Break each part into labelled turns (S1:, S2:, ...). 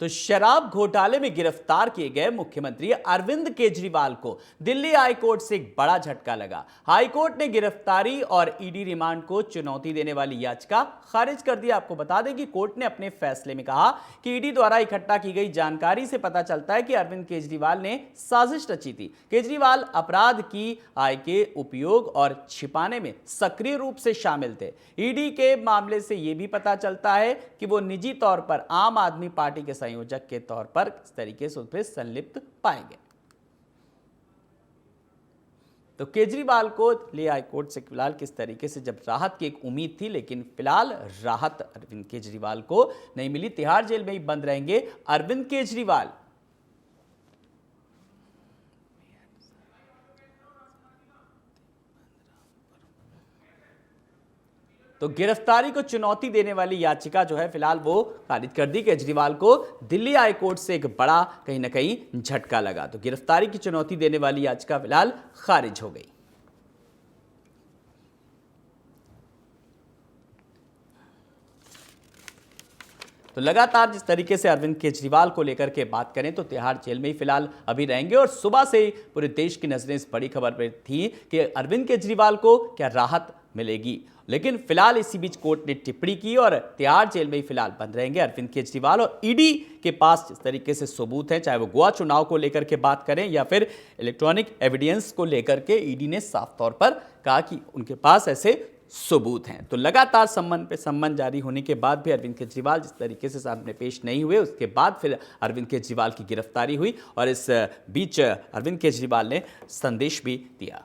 S1: तो शराब घोटाले में गिरफ्तार किए गए मुख्यमंत्री अरविंद केजरीवाल को दिल्ली हाईकोर्ट से एक बड़ा झटका लगा। हाईकोर्ट ने गिरफ्तारी और ईडी रिमांड को चुनौती देने वाली याचिका खारिज कर दी। आपको बता दें कि कोर्ट ने अपने फैसले में कहा कि ईडी द्वारा इकट्ठा की गई जानकारी से पता चलता है कि अरविंद केजरीवाल ने साजिश रची थी। केजरीवाल अपराध की आय के उपयोग और छिपाने में सक्रिय रूप से शामिल थे। ईडी के मामले से यह भी पता चलता है कि वो निजी तौर पर आम आदमी पार्टी के संयोजक के तौर पर इस तरीके से उसमें संलिप्त पाए गए। तो केजरीवाल को दिल्ली हाईकोर्ट से फिलहाल किस तरीके से जब राहत की एक उम्मीद थी, लेकिन फिलहाल राहत अरविंद केजरीवाल को नहीं मिली। तिहाड़ जेल में ही बंद रहेंगे अरविंद केजरीवाल। तो गिरफ्तारी को चुनौती देने वाली याचिका जो है फिलहाल वो खारिज कर दी। केजरीवाल को दिल्ली हाईकोर्ट से एक बड़ा कहीं ना कहीं झटका लगा। तो गिरफ्तारी की चुनौती देने वाली याचिका फिलहाल खारिज हो गई। तो लगातार जिस तरीके से अरविंद केजरीवाल को लेकर के बात करें तो तिहाड़ जेल में ही फिलहाल अभी रहेंगे और सुबह से पूरे देश की नजरें इस बड़ी खबर पर थी कि अरविंद केजरीवाल को क्या राहत मिलेगी। लेकिन फिलहाल इसी बीच कोर्ट ने टिप्पणी की और तिहाड़ जेल में ही फिलहाल बंद रहेंगे अरविंद केजरीवाल। और ईडी के पास जिस तरीके से सबूत हैं, चाहे वो गोवा चुनाव को लेकर के बात करें या फिर इलेक्ट्रॉनिक एविडेंस को लेकर के, ईडी ने साफ तौर पर कहा कि उनके पास ऐसे सबूत हैं। तो लगातार सम्मन पे सम्मन जारी होने के बाद भी अरविंद केजरीवाल जिस तरीके से सामने पेश नहीं हुए, उसके बाद फिर अरविंद केजरीवाल की गिरफ्तारी हुई और इस बीच अरविंद केजरीवाल ने संदेश भी दिया।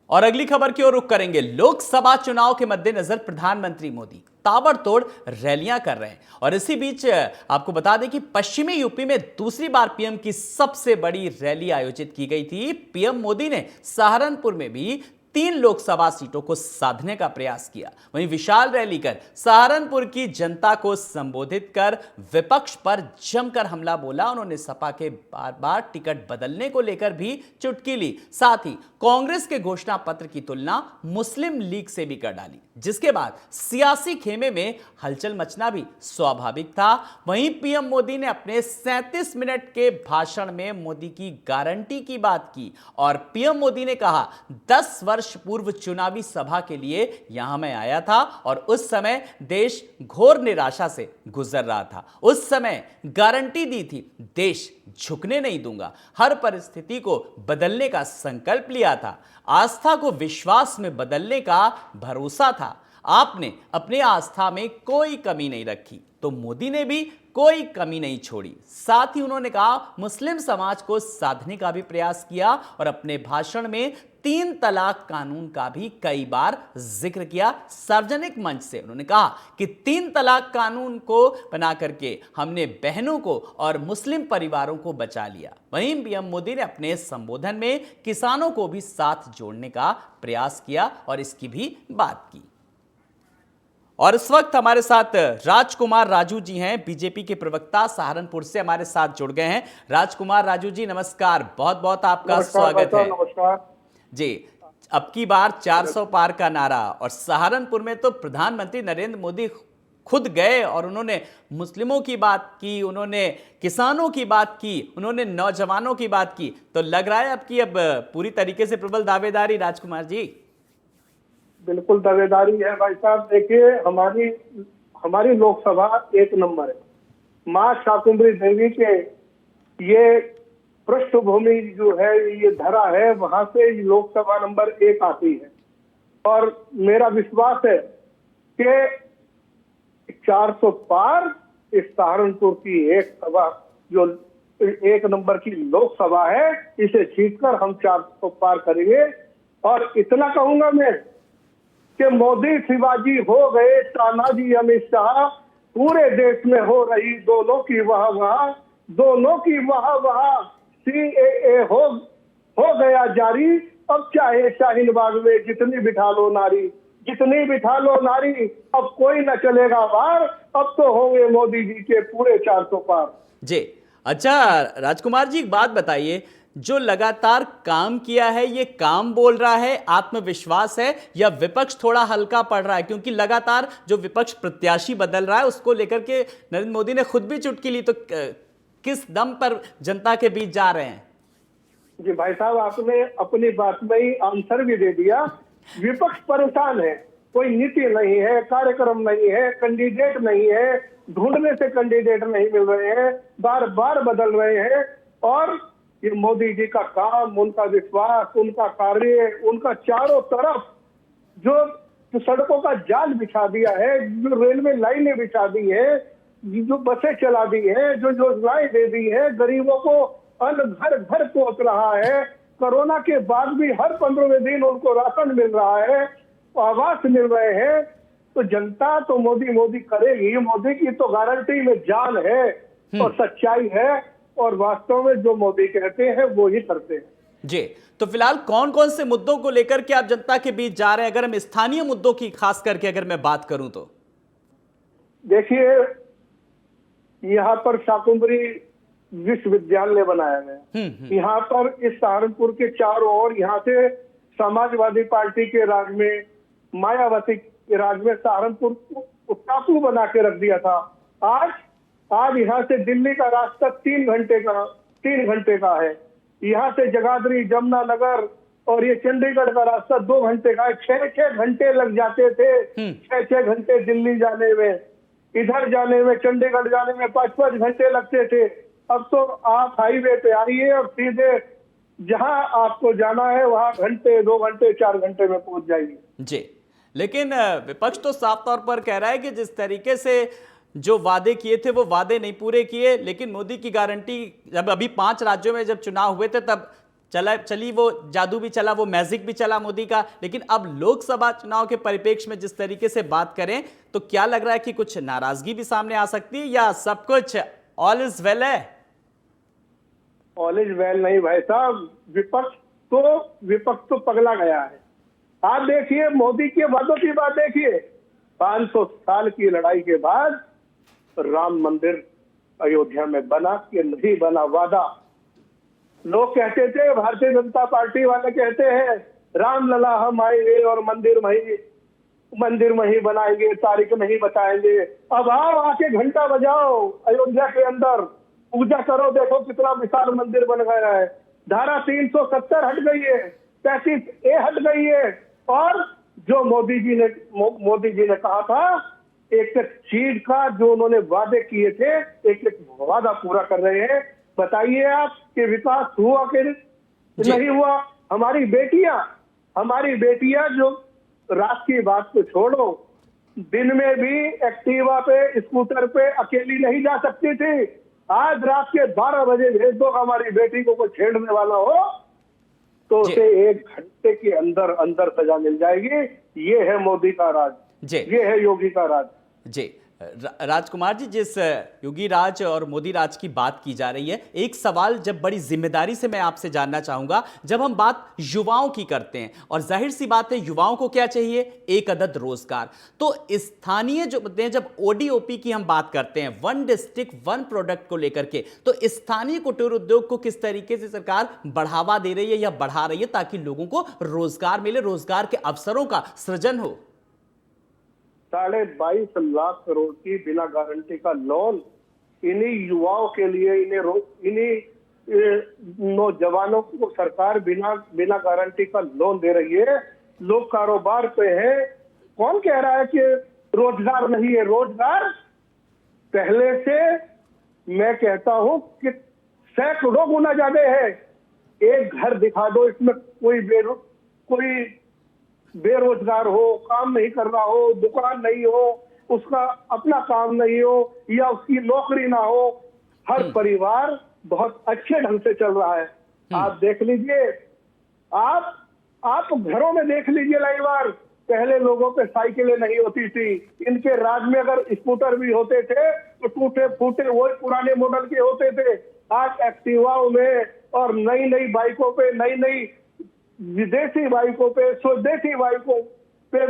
S1: और अगली खबर की ओर रुख करेंगे। लोकसभा चुनाव के मद्देनजर प्रधानमंत्री मोदी ताबड़तोड़ रैलियां कर रहे हैं और इसी बीच आपको बता दें कि पश्चिमी यूपी में दूसरी बार पीएम की सबसे बड़ी रैली आयोजित की गई थी। पीएम मोदी ने सहारनपुर में भी 3 लोकसभा सीटों को साधने का प्रयास किया। वहीं विशाल रैली कर सहारनपुर की जनता को संबोधित कर विपक्ष पर जमकर हमला बोला। उन्होंने सपा के बार बार टिकट बदलने को लेकर भी चुटकी ली। साथ ही कांग्रेस के घोषणा पत्र की तुलना मुस्लिम लीग से भी कर डाली, जिसके बाद सियासी खेमे में हलचल मचना भी स्वाभाविक था। वहीं पीएम मोदी ने अपने 37 मिनट के भाषण में मोदी की गारंटी की बात की और पीएम मोदी ने कहा 10 वर्ष पूर्व चुनावी सभा के लिए यहां मैं आया था और उस समय देश घोर निराशा से गुजर रहा था। उस समय गारंटी दी थी, देश झुकने नहीं दूंगा, हर परिस्थिति को बदलने का संकल्प लिया था, आस्था को विश्वास में बदलने का भरोसा था। आपने अपनी आस्था में कोई कमी नहीं रखी तो मोदी ने भी कोई कमी नहीं छोड़ी। साथ ही उन्होंने कहा मुस्लिम समाज को साधने का भी प्रयास किया और अपने भाषण में 3 तलाक कानून का भी कई बार जिक्र किया। सार्वजनिक मंच से उन्होंने कहा कि 3 तलाक कानून को बना करके हमने बहनों को और मुस्लिम परिवारों को बचा लिया। वहीं पीएम मोदी ने अपने संबोधन में किसानों को भी साथ जोड़ने का प्रयास किया और इसकी भी बात की। और इस वक्त हमारे साथ राजकुमार राजू जी हैं, बीजेपी के प्रवक्ता, सहारनपुर से हमारे साथ जुड़ गए हैं। राजकुमार राजू जी नमस्कार, बहुत बहुत आपका स्वागत है।
S2: नमस्कार
S1: जी, अब की बार 400 पार का नारा और सहारनपुर में तो प्रधानमंत्री नरेंद्र मोदी खुद गए और उन्होंने मुस्लिमों की बात की, उन्होंने किसानों की बात की, उन्होंने नौजवानों की बात की। तो लग रहा है अब पूरी तरीके से प्रबल दावेदारी राजकुमार जी।
S2: बिल्कुल दावेदारी है भाई साहब। देखिए हमारी लोकसभा 1 नंबर है। मां शाकुंभरी देवी के ये पृष्ठभूमि जो है, ये धरा है, वहां से लोकसभा नंबर 1 आती है और मेरा विश्वास है कि 400 पार इस सहारनपुर की एक सभा जो 1 नंबर की लोकसभा है, इसे जीतकर हम 400 पार करेंगे। और इतना कहूंगा मैं कि मोदी शिवाजी हो गए तानाजी अमित शाह, पूरे देश में हो रही दोनों की वाह-वाह, दोनों की वाह-वाह। CAA हो गया जारी, अब चाहे शाहीन बाग में जितनी बिठा लो नारी, जितनी बिठा लो नारी, अब कोई न चलेगा बार, अब तो होंगे मोदी जी के पूरे 400 पार।
S1: जी, अच्छा राजकुमार जी एक बात बताइए, जो लगातार काम किया है ये काम बोल रहा है, आत्मविश्वास है, या विपक्ष थोड़ा हल्का पड़ रहा है? क्योंकि लगातार जो विपक्ष प्रत्याशी बदल रहा है उसको लेकर के नरेंद्र मोदी ने खुद भी चुटकी ली, तो किस दम पर जनता के बीच जा रहे हैं?
S2: जी भाई साहब, आपने अपनी बात में ही आंसर भी दे दिया। विपक्ष परेशान है, कोई नीति नहीं है, कार्यक्रम नहीं है, कैंडिडेट नहीं है, ढूंढने से कैंडिडेट नहीं मिल रहे हैं, बार बार बदल रहे हैं। और ये मोदी जी का काम, उनका विश्वास, उनका कार्य, उनका चारों तरफ जो सड़कों का जाल बिछा दिया है, जो रेलवे लाइनें बिछा दी है, जो बसें चला दी है, जो योजनाएं दे दी है, गरीबों को अन्न घर घर पहुंच रहा है। कोरोना के बाद भी हर 15वें दिन उनको राशन मिल रहा है, आवास मिल रहे हैं। तो जनता तो मोदी मोदी करेगी। मोदी की तो गारंटी में जान है और सच्चाई है, और वास्तव में जो मोदी कहते हैं वो ही करते हैं।
S1: जी, तो फिलहाल कौन कौन से मुद्दों को लेकर के आप जनता के बीच जा रहे हैं? अगर हम स्थानीय मुद्दों की खास करके अगर मैं बात करूं तो
S2: देखिए, यहाँ पर शाकुंभरी विश्वविद्यालय बनाया गया। यहाँ पर इस सहारनपुर के चारों ओर, यहाँ से समाजवादी पार्टी के राज में, मायावती के राज में सहारनपुर को टापू बना के रख दिया था। आज यहाँ से दिल्ली का रास्ता 3 घंटे का है। यहाँ से जगाधरी, जमुनानगर और ये चंडीगढ़ का रास्ता 2 घंटे का है। 6 घंटे लग जाते थे, 6 घंटे दिल्ली जाने में, इधर जाने में, चंडीगढ़ जाने में 5 घंटे लगते थे। अब तो आप हाईवे पे आइए और सीधे जहां आपको जाना है वहां घंटे, 2 घंटे, 4 घंटे में पहुंच जाइए।
S1: जी, लेकिन विपक्ष तो साफ तौर पर कह रहा है कि जिस तरीके से जो वादे किए थे वो वादे नहीं पूरे किए। लेकिन मोदी की गारंटी, जब अभी 5 राज्यों में जब चुनाव हुए थे तब चली वो जादू भी चला, वो मैजिक भी चला मोदी का। लेकिन अब लोकसभा चुनाव के परिप्रेक्ष्य में जिस तरीके से बात करें तो क्या लग रहा है कि कुछ नाराजगी भी सामने आ सकती है, या सब कुछ ऑल इज वेल है?
S2: ऑल इज वेल नहीं भाई साहब, विपक्ष तो पगला गया है। आप देखिए, मोदी के वादों की बात देखिए। 500 साल की लड़ाई के बाद राम मंदिर अयोध्या में बना कि नहीं बना, वादा। लोग कहते थे, भारतीय जनता पार्टी वाले कहते हैं, रामलला हम आएंगे और मंदिर में ही बनाएंगे, तारीख नहीं बताएंगे। अब आओ, आके घंटा बजाओ अयोध्या के अंदर, पूजा करो, देखो कितना विशाल मंदिर बन गया है। धारा 370 हट गई है, 35A हट गई है। और जो मोदी जी ने कहा था, एक एक चीज का जो उन्होंने वादे किए थे, एक एक वादा पूरा कर रहे हैं। बताइए आप कि विकास हुआ कि नहीं हुआ? हमारी बेटियां जो रात की बात को छोड़ो, दिन में भी एक्टिवा पे, स्कूटर पे अकेली नहीं जा सकती थी। आज रात के 12 बजे भेज दो, हमारी बेटी को कोई छेड़ने वाला हो तो उसे 1 घंटे के अंदर सजा मिल जाएगी। ये है मोदी का राज, ये है योगी का राज।
S1: जी, राजकुमार जी, जिस योगी राज और मोदी राज की बात की जा रही है, एक सवाल जब बड़ी जिम्मेदारी से मैं आपसे जानना चाहूंगा, जब हम बात युवाओं की करते हैं, और जाहिर सी बात है युवाओं को क्या चाहिए? एक अदद रोजगार। तो स्थानीय जो मुद्दे हैं, जब ODOP की हम बात करते हैं, 1 डिस्ट्रिक्ट 1 प्रोडक्ट को लेकर के, तो स्थानीय कुटीर उद्योग को किस तरीके से सरकार बढ़ावा दे रही है या बढ़ा रही है ताकि लोगों को रोजगार मिले, रोजगार के अवसरों का सृजन हो?
S2: 22.5 लाख करोड़ की बिना गारंटी का लोन इन्हीं युवाओं के लिए, इन्हीं नौजवानों को सरकार बिना गारंटी का लोन दे रही है। लोग कारोबार पे हैं। कौन कह रहा है कि रोजगार नहीं है? रोजगार पहले से मैं कहता हूं कि सैकड़ों गुना ज्यादा है। एक घर दिखा दो, इसमें कोई बेरोजगार हो, काम नहीं कर रहा हो, दुकान नहीं हो, उसका अपना काम नहीं हो, या उसकी नौकरी ना हो। हर परिवार बहुत अच्छे ढंग से चल रहा है। आप देख लीजिए, आप घरों में देख लीजिए लाइवार, पहले लोगों पे साइकिलें नहीं होती थी। इनके राज में अगर स्कूटर भी होते थे तो टूटे फूटे वही पुराने मॉडल के होते थे। आज एक्टिवाओं में और नई बाइकों पे, नई विदेशी बाइकों पे, स्वदेशी बाइकों पे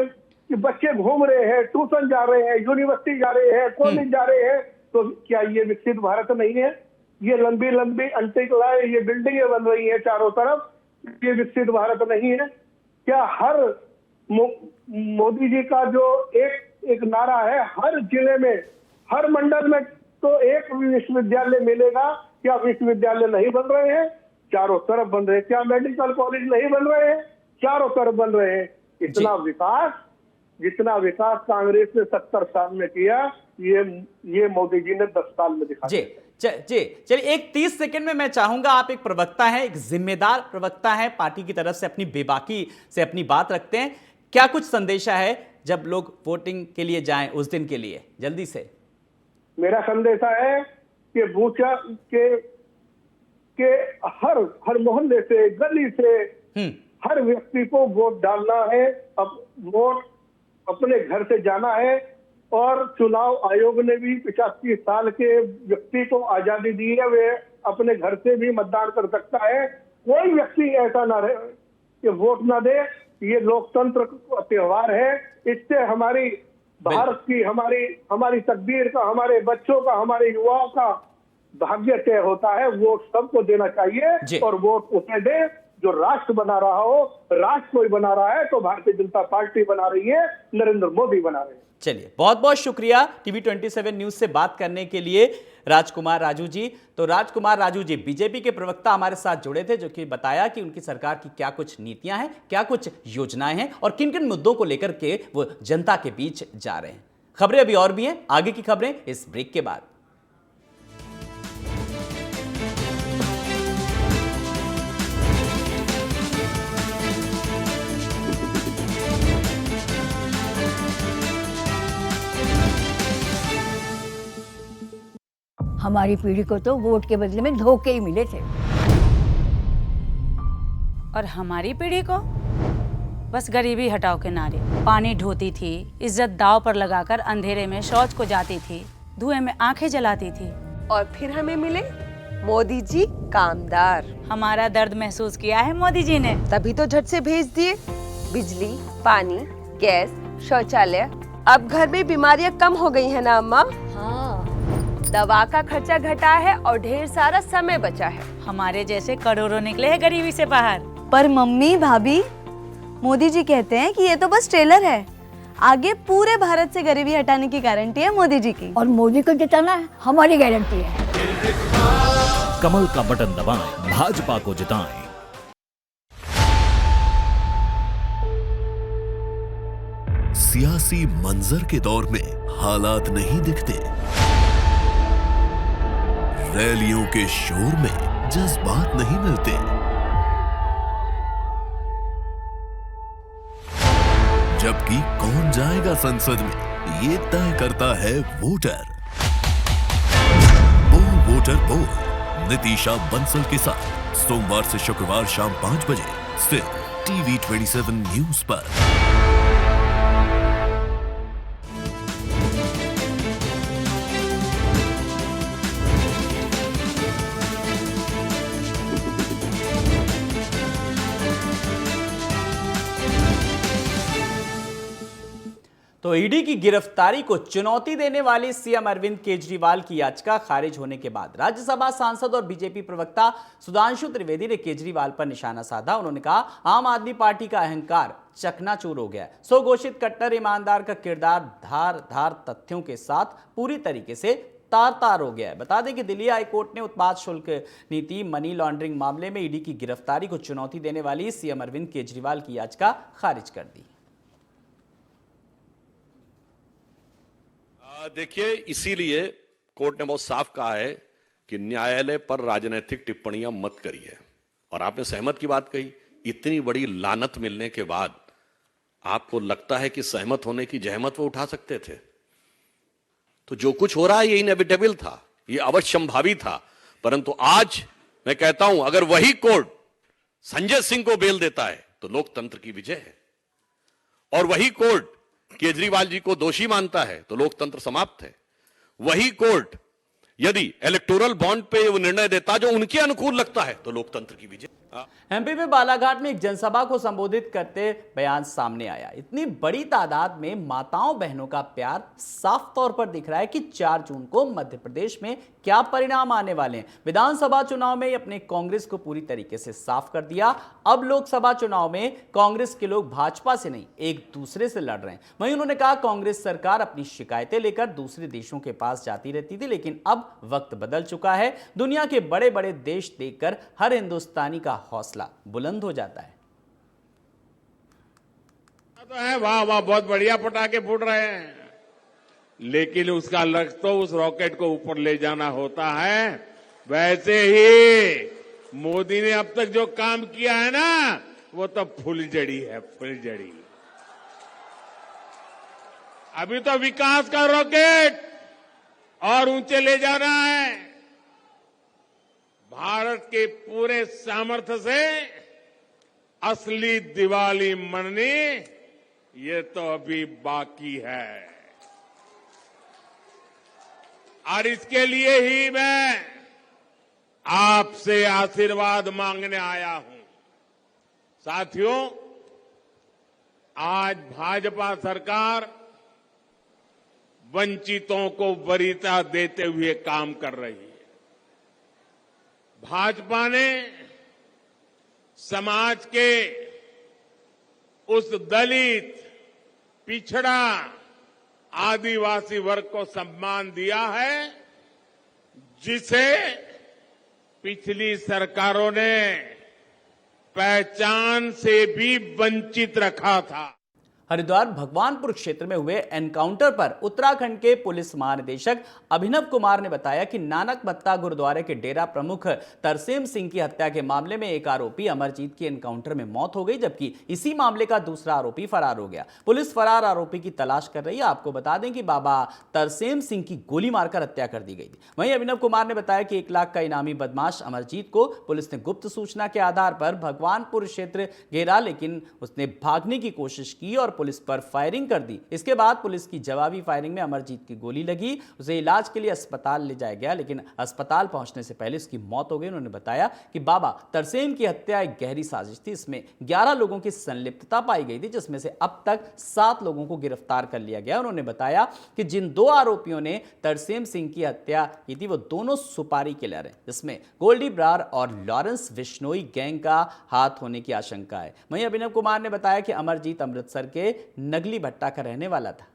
S2: बच्चे घूम रहे हैं, ट्यूशन जा रहे हैं, यूनिवर्सिटी जा रहे हैं, कॉलेज जा रहे हैं। तो क्या ये विकसित भारत नहीं है? ये लंबी लंबी अंटिकलाए ये बिल्डिंगें बन रही हैं चारों तरफ, ये विकसित भारत नहीं है क्या? हर मोदी जी का जो एक नारा है, हर जिले में, हर मंडल में तो एक विश्वविद्यालय मिलेगा, क्या विश्वविद्यालय नहीं बन रहे हैं? चारों तरफ बन रहे हैं। क्या मेडिकल कॉलेज नहीं बन रहे हैं? चारों तरफ बन रहे हैं। इतना विकास, जितना विकास कांग्रेस ने 70 साल में किया, ये मोदी जी ने 10 साल में दिखा
S1: जी चलिए, एक 30 सेकंड में मैं चाहूंगा, आप एक प्रवक्ता हैं, एक जिम्मेदार प्रवक्ता हैं, पार्टी की तरफ से अपनी बेबाकी से अपनी बात रखते हैं, क्या कुछ संदेशा है जब लोग वोटिंग के लिए जाएं उस दिन के लिए, जल्दी से?
S2: मेरा संदेशा है कि बूचा के हर मोहल्ले से, गली से हर व्यक्ति को वोट डालना है। अब वोट अपने घर से जाना है, और चुनाव आयोग ने भी 85 साल के व्यक्ति को आजादी दी है, वे अपने घर से भी मतदान कर सकता है। कोई व्यक्ति ऐसा ना रहे कि वोट ना दे। ये लोकतंत्र का त्योहार है, इससे हमारी भारत की, हमारी तकदीर का, हमारे बच्चों का, हमारे युवाओं का भाग्य तय होता है। वोट सबको देना चाहिए, और वोट उसे दे जो राष्ट्र बना रहा हो। राष्ट्र कोई बना रहा है तो भारतीय जनता पार्टी बना रही है, नरेंद्र मोदी बना रहे हैं।
S1: चलिए, बहुत बहुत शुक्रिया टीवी 27 न्यूज से बात करने के लिए राजकुमार राजू जी। तो राजकुमार राजू जी बीजेपी के प्रवक्ता हमारे साथ जुड़े थे, जो कि बताया कि उनकी सरकार की क्या कुछ नीतियां हैं, क्या कुछ योजनाएं हैं, और किन किन मुद्दों को लेकर के वो जनता के बीच जा रहे हैं। खबरें अभी और भी हैं, आगे की खबरें इस ब्रेक के बाद।
S3: हमारी पीढ़ी को तो वोट के बदले में धोखे ही मिले थे,
S4: और हमारी पीढ़ी को बस गरीबी हटाओ के नारे। पानी ढोती थी, इज्जत दांव पर लगाकर अंधेरे में शौच को जाती थी, धुएं में आंखें जलाती थी,
S5: और फिर हमें मिले मोदी जी कामदार।
S4: हमारा दर्द महसूस किया है मोदी जी ने,
S5: तभी तो झट से भेज दिए बिजली, पानी, गैस, शौचालय। अब घर में बीमारियां कम हो गई है ना अम्मा?
S3: हाँ।
S5: दवा का खर्चा घटा है और ढेर सारा समय बचा है।
S4: हमारे जैसे करोड़ों निकले हैं गरीबी से बाहर।
S6: पर मम्मी, भाभी, मोदी जी कहते हैं कि ये तो बस ट्रेलर है, आगे पूरे भारत से गरीबी हटाने की गारंटी है मोदी जी की।
S3: और मोदी को जिताना हमारी गारंटी है।
S7: कमल का बटन दबाएं, भाजपा को जिताएं।
S8: सियासी मंजर के दौर में हालात नहीं दिखते, रैलियों के शोर में जज्बात नहीं मिलते। जबकि कौन जाएगा संसद में, ये तय करता है वोटर। बोल वोटर बोल, नितिशा बंसल के साथ सोमवार से शुक्रवार शाम 5 बजे सिर्फ टीवी 27 न्यूज पर।
S1: तो ईडी की गिरफ्तारी को चुनौती देने वाली सीएम अरविंद केजरीवाल की याचिका खारिज होने के बाद राज्यसभा सांसद और बीजेपी प्रवक्ता सुधांशु त्रिवेदी ने केजरीवाल पर निशाना साधा। उन्होंने कहा, आम आदमी पार्टी का अहंकार चकनाचूर हो गया। स्वघोषित कट्टर ईमानदार का किरदार धार तथ्यों के साथ पूरी तरीके से तार हो गया है। बता दें कि दिल्ली हाईकोर्ट ने उत्पाद शुल्क नीति, मनी लॉन्ड्रिंग मामले में ईडी की गिरफ्तारी को चुनौती देने वाली सीएम अरविंद केजरीवाल की याचिका खारिज कर दी।
S9: देखिए, इसीलिए कोर्ट ने बहुत साफ कहा है कि न्यायालय पर राजनीतिक टिप्पणियां मत करिए। और आपने सहमत की बात कही, इतनी बड़ी लानत मिलने के बाद आपको लगता है कि सहमत होने की जहमत वो उठा सकते थे? तो जो कुछ हो रहा है ये इनएविटेबल था, ये अवश्यंभावी था। परंतु आज मैं कहता हूं, अगर वही कोर्ट संजय सिंह को बेल देता है तो लोकतंत्र की विजय है, और वही कोर्ट केजरीवाल जी को दोषी मानता है तो लोकतंत्र समाप्त है। वही कोर्ट यदि इलेक्टोरल बॉन्ड पे वो निर्णय देता जो उनके अनुकूल लगता है तो लोकतंत्र की विजय।
S1: एमपी में बालाघाट में एक जनसभा को संबोधित करते बयान सामने आया। इतनी बड़ी तादाद में माताओं बहनों का प्यार साफ तौर पर दिख रहा है कि 4 जून को मध्य प्रदेश में क्या परिणाम आने वाले हैं। विधानसभा चुनाव में अपने कांग्रेस को पूरी तरीके से साफ कर दिया। अब लोकसभा चुनाव में कांग्रेस के लोग भाजपा से नहीं एक दूसरे से लड़ रहे हैं। वहीं उन्होंने कहा कांग्रेस सरकार अपनी शिकायतें लेकर दूसरे देशों के पास जाती रहती थी, लेकिन अब वक्त बदल चुका है। दुनिया के बड़े बड़े देश देखकर हर हिंदुस्तानी का हौसला बुलंद हो जाता है।
S10: तो है वाह वाह, बहुत बढ़िया पटाखे फूट रहे हैं, लेकिन उसका लक्ष्य तो उस रॉकेट को ऊपर ले जाना होता है। वैसे ही मोदी ने अब तक जो काम किया है ना, वो तो फुलझड़ी है, फुलझड़ी। अभी तो विकास का रॉकेट और ऊंचे ले जाना है। भारत के पूरे सामर्थ्य से असली दिवाली मननी, ये तो अभी बाकी है। और इसके लिए ही मैं आपसे आशीर्वाद मांगने आया हूं। साथियों, आज भाजपा सरकार वंचितों को वरीयता देते हुए काम कर रही है। भाजपा ने समाज के उस दलित, पिछड़ा, आदिवासी वर्ग को सम्मान दिया है जिसे पिछली सरकारों ने पहचान से भी वंचित रखा था।
S1: हरिद्वार भगवानपुर क्षेत्र में हुए एनकाउंटर पर उत्तराखंड के पुलिस महानिदेशक अभिनव कुमार ने बताया कि नानक मत्ता गुरुद्वारे के डेरा प्रमुख तरसेम सिंह की हत्या के मामले में एक आरोपी अमरजीत की एनकाउंटर में मौत हो गई, जबकि इसी मामले का दूसरा आरोपी फरार हो गया। पुलिस फरार आरोपी की तलाश कर रही है। आपको बता दें कि बाबा तरसेम सिंह की गोली मारकर हत्या कर दी गई थी। वहीं अभिनव कुमार ने बताया कि 1 लाख का इनामी बदमाश अमरजीत को पुलिस ने गुप्त सूचना के आधार पर भगवानपुर क्षेत्र घेरा, लेकिन उसने भागने की कोशिश की और पुलिस पर फायरिंग कर दी। इसके बाद पुलिस की जवाबी फायरिंग में अमरजीत की गोली लगी। उसे इलाज के लिए अस्पताल ले जाया गया, लेकिन अस्पताल पहुंचने से पहले उसकी मौत हो गई। उन्होंने बताया कि बाबा तरसेम की हत्या एक गहरी साजिश थी। इसमें 11 लोगों की संलिप्तता पाई गई थी, जिसमें से अब तक 7 लोगों को गिरफ्तार कर लिया गया। उन्होंने बताया कि जिन 2 आरोपियों ने तरसेम सिंह की हत्या की थी वो दोनों सुपारी किलर हैं, जिसमें गोल्डी ब्रार और लॉरेंस बिश्नोई गैंग का हाथ होने की आशंका है। वहीं अभिनव कुमार ने बताया कि अमरजीत अमृतसर के नगली भट्टा का रहने वाला था।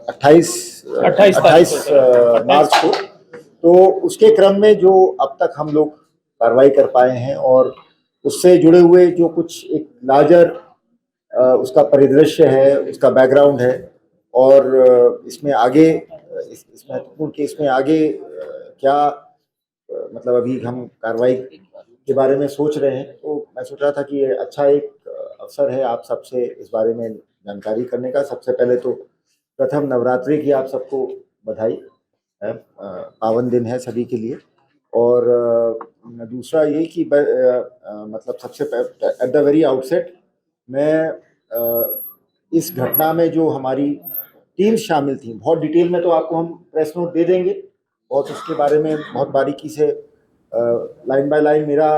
S11: 28 मार्च को, तो उसके क्रम में जो अब तक हम लोग कार्रवाई कर पाए हैं और उससे जुड़े हुए जो कुछ एक लार्जर उसका परिदृश्य है, उसका बैकग्राउंड है, और इसमें आगे इसमें आगे क्या मतलब अभी हम कार्रवाई के बारे में सोच रहे हैं। तो मैं सोच रहा था कि ये अच्छा एक अवसर है आप सबसे इस बारे में जानकारी करने का। सबसे पहले तो प्रथम नवरात्रि की आप सबको बधाई है, पावन दिन है सभी के लिए। और दूसरा ये कि मतलब सबसे एट द वेरी आउटसेट मैं इस घटना में जो हमारी टीम शामिल थी, बहुत डिटेल में तो आपको हम प्रेस नोट दे देंगे, बहुत उसके बारे में बहुत बारीकी से लाइन बाय लाइन मेरा।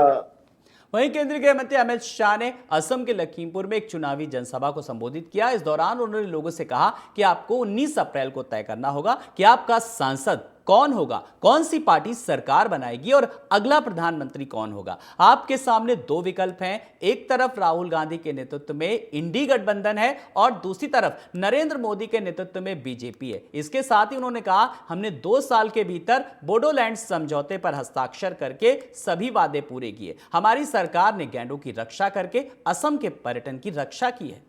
S1: वहीं केंद्रीय गृह मंत्री अमित शाह ने असम के लखीमपुर में एक चुनावी जनसभा को संबोधित किया। इस दौरान उन्होंने लोगों से कहा कि आपको 19 अप्रैल को तय करना होगा कि आपका सांसद कौन होगा, कौन सी पार्टी सरकार बनाएगी और अगला प्रधानमंत्री कौन होगा। आपके सामने 2 विकल्प हैं। एक तरफ राहुल गांधी के नेतृत्व में इंडी गठबंधन है और दूसरी तरफ नरेंद्र मोदी के नेतृत्व में बीजेपी है। इसके साथ ही उन्होंने कहा, हमने 2 साल के भीतर बोडोलैंड समझौते पर हस्ताक्षर करके सभी वादे पूरे किए। हमारी सरकार ने गैंडों की रक्षा करके असम के पर्यटन की रक्षा की है।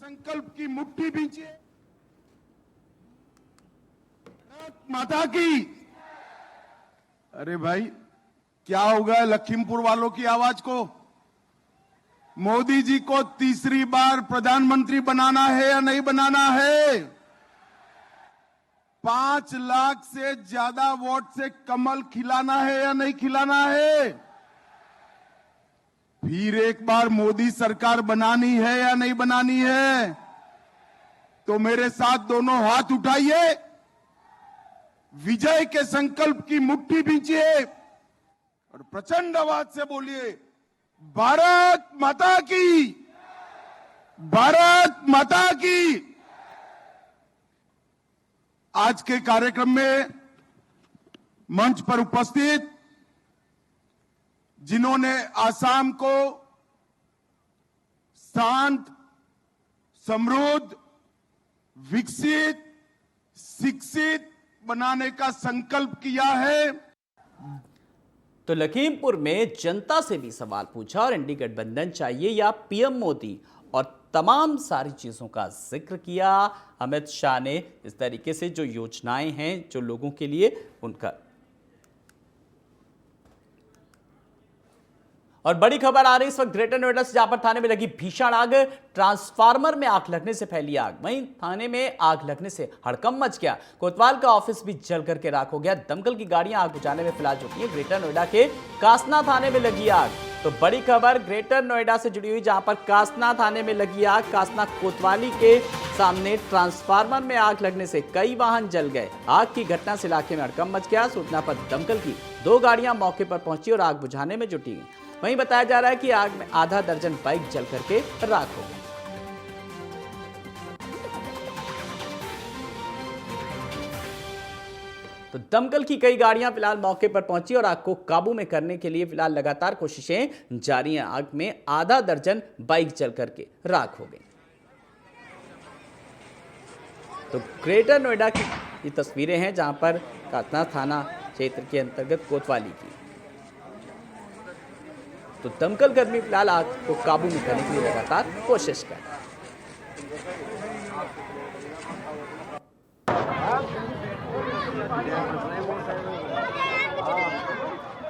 S10: संकल्प की मुट्ठी बींचे माता की। अरे भाई, क्या हो गया लखीमपुर वालों की आवाज को? मोदी जी को तीसरी बार प्रधानमंत्री बनाना है या नहीं बनाना है? 5 लाख से ज्यादा वोट से कमल खिलाना है या नहीं खिलाना है? फिर एक बार मोदी सरकार बनानी है या नहीं बनानी है? तो मेरे साथ दोनों हाथ उठाइए
S12: विजय के संकल्प की मुट्ठी भींचिए और प्रचंड आवाज से बोलिए, भारत माता की, भारत माता की। आज के कार्यक्रम में मंच पर उपस्थित जिन्होंने आसाम को शांत, समृद्ध, विकसित, शिक्षित बनाने का संकल्प किया है।
S1: तो लखीमपुर में जनता से भी सवाल पूछा और इंडी गठबंधन चाहिए या पीएम मोदी, और तमाम सारी चीजों का जिक्र किया। अमित शाह ने इस तरीके से जो योजनाएं हैं जो लोगों के लिए, उनका। और बड़ी खबर आ रही इस वक्त ग्रेटर नोएडा से, जहां पर थाने में लगी भीषण आग, ट्रांसफार्मर में आग लगने से फैली आग। वहीं थाने में आग लगने से हड़कंप मच गया। कोतवाल का ऑफिस भी जल करके राख हो गया। दमकल की गाड़ियां आग बुझाने में फिलहाल जुटी हैं। ग्रेटर नोएडा के कासना थाने में लगी आग। तो बड़ी खबर ग्रेटर नोएडा से जुड़ी हुई, जहां पर कासना थाने में लगी आग। कासना कोतवाली के सामने ट्रांसफार्मर में आग लगने से कई वाहन जल गए। आग की घटना से इलाके में हड़कंप मच गया। सूचना पर दमकल की 2 गाड़ियां मौके पर पहुंची और आग बुझाने में जुटी गई। वहीं बताया जा रहा है कि आग में आधा दर्जन बाइक जल करके राख हो गई। तो दमकल की कई गाड़ियां फिलहाल मौके पर पहुंची और आग को काबू में करने के लिए फिलहाल लगातार कोशिशें जारी हैं। आग में आधा दर्जन बाइक जल करके राख हो गई। तो ग्रेटर नोएडा की ये तस्वीरें हैं, जहां पर कासना थाना क्षेत्र के अंतर्गत कोतवाली की। तो दमकल कर्मी फिलहाल आग को काबू में करने के लिए लगातार कोशिश कर रहे हैं।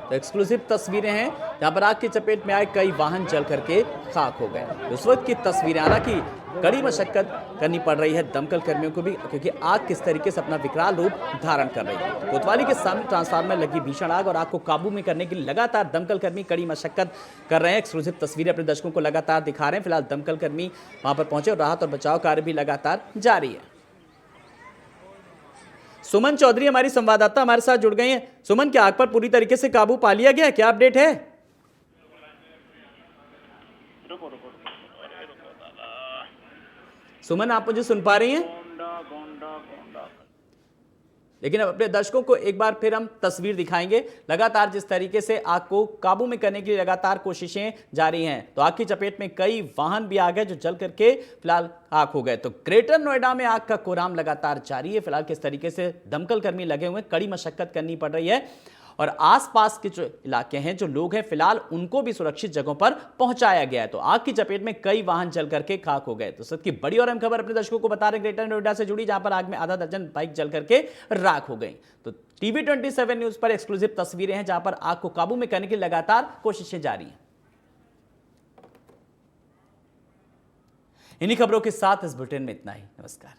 S1: तो एक्सक्लूसिव तस्वीरें हैं, जहां पर आग की चपेट में आए कई वाहन जल करके खाक हो गए। उस वक्त की तस्वीरें, हालांकि कड़ी मशक्कत करनी पड़ रही है दमकल कर्मियों को भी, क्योंकि आग किस तरीके से अपना विकराल रूप धारण कर रही है। कोतवाली के सामने ट्रांसफार्मर लगी भीषण आग और आग को काबू में करने के लिए लगातार दमकल कर्मी कड़ी मशक्कत कर रहे हैं। एक्सक्लूसिव तस्वीरें अपने दर्शकों को लगातार दिखा रहे हैं। फिलहाल दमकल कर्मी वहां पर पहुंचे और राहत और बचाव कार्य भी लगातार जारी है। सुमन चौधरी हमारी संवाददाता हमारे साथ जुड़ गई हैं। सुमन, क्या आग पर पूरी तरीके से काबू पा लिया गया है? क्या अपडेट है? सुमन, आप मुझे सुन पा रही हैं? लेकिन अब अपने दर्शकों को एक बार फिर हम तस्वीर दिखाएंगे। लगातार जिस तरीके से आग को काबू में करने के लिए लगातार कोशिशें जारी हैं। तो आग की चपेट में कई वाहन भी आ गए जो जल करके फिलहाल आग हो गए। तो ग्रेटर नोएडा में आग का कोराम लगातार जारी है। फिलहाल किस तरीके से दमकल कर्मी लगे हुए, कड़ी मशक्कत करनी पड़ रही है और आसपास के जो इलाके हैं, जो लोग हैं, फिलहाल उनको भी सुरक्षित जगहों पर पहुंचाया गया है। तो आग की चपेट में कई वाहन जल करके खाक हो गए। तो सबकी बड़ी और अहम खबर अपने दर्शकों को बता रहे ग्रेटर नोएडा से जुड़ी, जहां पर आग में आधा दर्जन बाइक जल करके राख हो गई। तो टीवी 27 न्यूज पर एक्सक्लूसिव तस्वीरें हैं, जहां पर आग को काबू में करने की लगातार कोशिशें जारी हैं। इन्हीं खबरों के साथ इस बुलेटिन में इतना ही। नमस्कार।